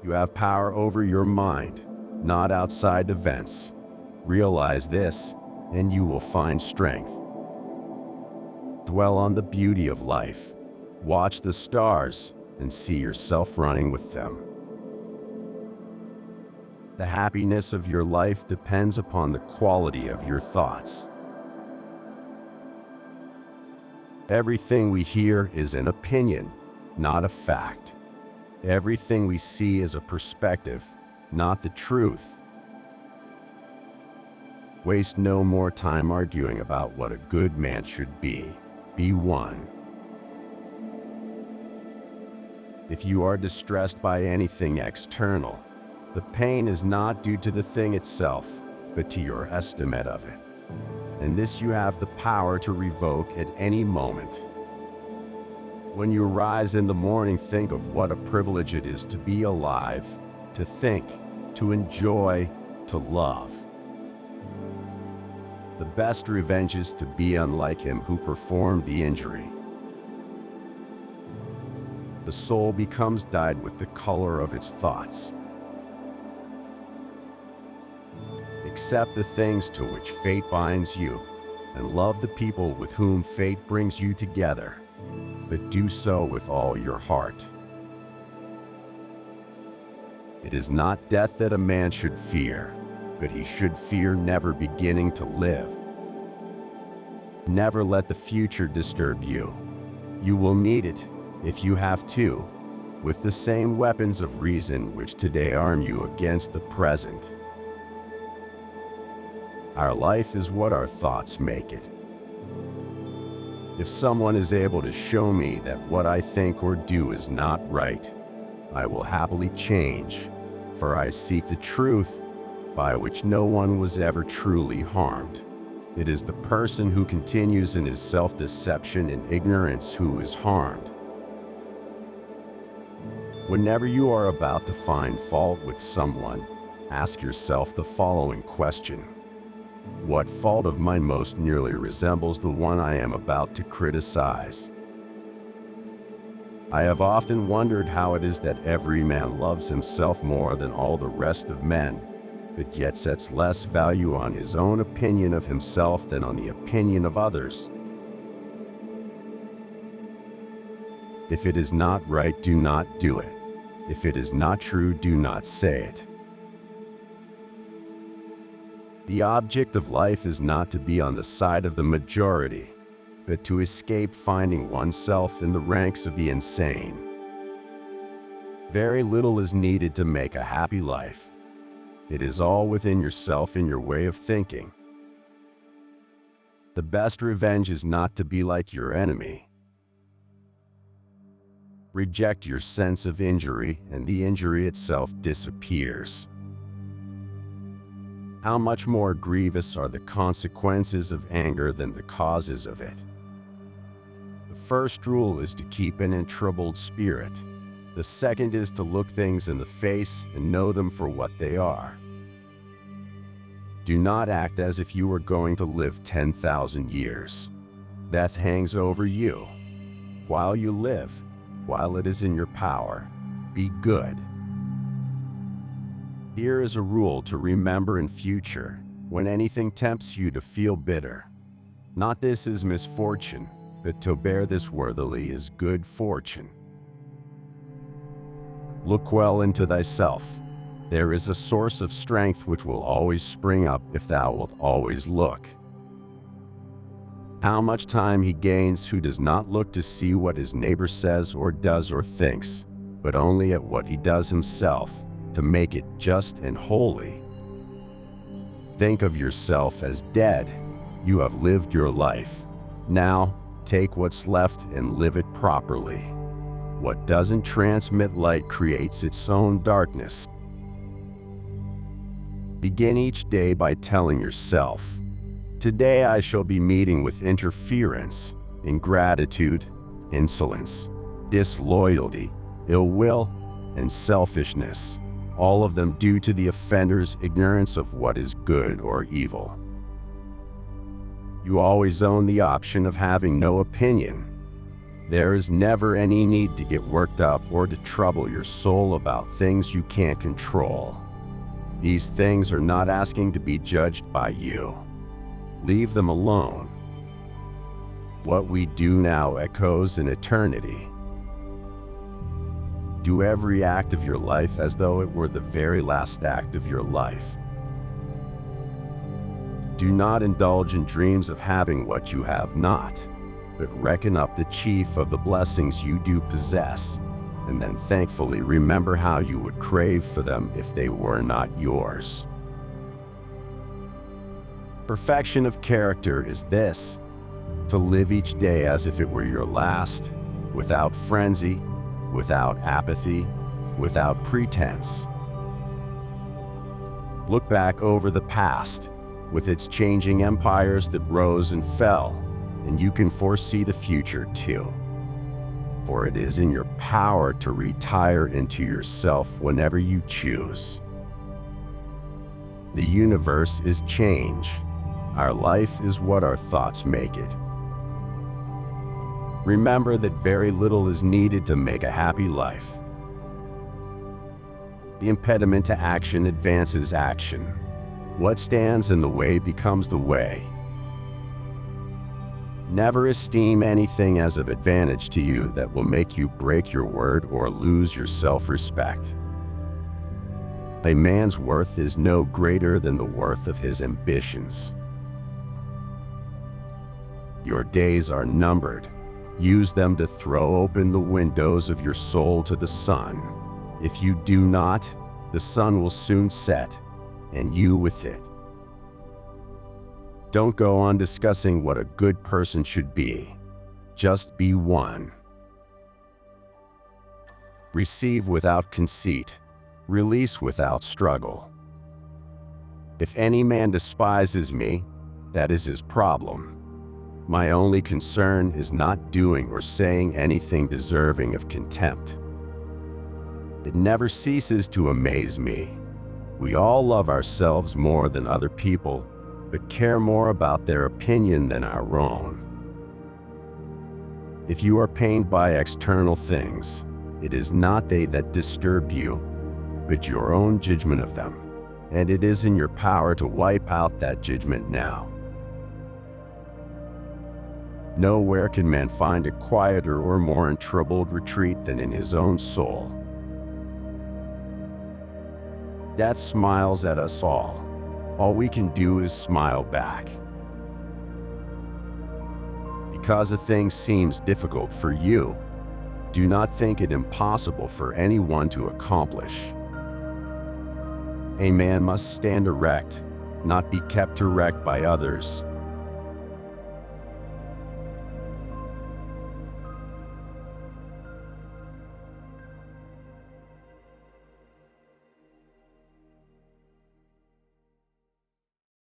You have power over your mind, not outside events. Realize this, and you will find strength. Dwell on the beauty of life. Watch the stars and see yourself running with them. The happiness of your life depends upon the quality of your thoughts. Everything we hear is an opinion, not a fact. Everything we see is a perspective, not the truth. Waste no more time arguing about what a good man should be. Be one. If you are distressed by anything external, the pain is not due to the thing itself, but to your estimate of it. And this you have the power to revoke at any moment. When you rise in the morning, think of what a privilege it is to be alive, to think, to enjoy, to love. The best revenge is to be unlike him who performed the injury. The soul becomes dyed with the color of its thoughts. Accept the things to which fate binds you, and love the people with whom fate brings you together, but do so with all your heart. It is not death that a man should fear, but he should fear never beginning to live. Never let the future disturb you. You will meet it, if you have to, with the same weapons of reason which today arm you against the present. Our life is what our thoughts make it. If someone is able to show me that what I think or do is not right, I will happily change, for I seek the truth, by which no one was ever truly harmed. It is the person who continues in his self-deception and ignorance who is harmed. Whenever you are about to find fault with someone, ask yourself the following question: what fault of mine most nearly resembles the one I am about to criticize? I have often wondered how it is that every man loves himself more than all the rest of men, but yet sets less value on his own opinion of himself than on the opinion of others. If it is not right, do not do it. If it is not true, do not say it. The object of life is not to be on the side of the majority, but to escape finding oneself in the ranks of the insane. Very little is needed to make a happy life. It is all within yourself and your way of thinking. The best revenge is not to be like your enemy. Reject your sense of injury, and the injury itself disappears. How much more grievous are the consequences of anger than the causes of it? The first rule is to keep an untroubled spirit. The second is to look things in the face and know them for what they are. Do not act as if you were going to live 10,000 years. Death hangs over you. While you live, while it is in your power, be good. Here is a rule to remember in future, when anything tempts you to feel bitter. Not this is misfortune, but to bear this worthily is good fortune. Look well into thyself. There is a source of strength which will always spring up if thou wilt always look. How much time he gains who does not look to see what his neighbor says or does or thinks, but only at what he does himself, to make it just and holy. Think of yourself as dead. You have lived your life. Now, take what's left and live it properly. What doesn't transmit light creates its own darkness. Begin each day by telling yourself, today I shall be meeting with interference, ingratitude, insolence, disloyalty, ill will, and selfishness, all of them due to the offender's ignorance of what is good or evil. You always own the option of having no opinion. There is never any need to get worked up or to trouble your soul about things you can't control. These things are not asking to be judged by you. Leave them alone. What we do now echoes in eternity. Do every act of your life as though it were the very last act of your life. Do not indulge in dreams of having what you have not, but reckon up the chief of the blessings you do possess, and then thankfully remember how you would crave for them if they were not yours. Perfection of character is this: to live each day as if it were your last, without frenzy, without apathy, without pretense. Look back over the past, with its changing empires that rose and fell, and you can foresee the future too. For it is in your power to retire into yourself whenever you choose. The universe is change. Our life is what our thoughts make it. Remember that very little is needed to make a happy life. The impediment to action advances action. What stands in the way becomes the way. Never esteem anything as of advantage to you that will make you break your word or lose your self-respect. A man's worth is no greater than the worth of his ambitions. Your days are numbered. Use them to throw open the windows of your soul to the sun. If you do not, the sun will soon set, and you with it. Don't go on discussing what a good person should be. Just be one. Receive without conceit. Release without struggle. If any man despises me, that is his problem. My only concern is not doing or saying anything deserving of contempt. It never ceases to amaze me. We all love ourselves more than other people, but care more about their opinion than our own. If you are pained by external things, it is not they that disturb you, but your own judgment of them, and it is in your power to wipe out that judgment now. Nowhere can man find a quieter or more untroubled retreat than in his own soul. Death smiles at us all. All we can do is smile back. Because a thing seems difficult for you, do not think it impossible for anyone to accomplish. A man must stand erect, not be kept erect by others.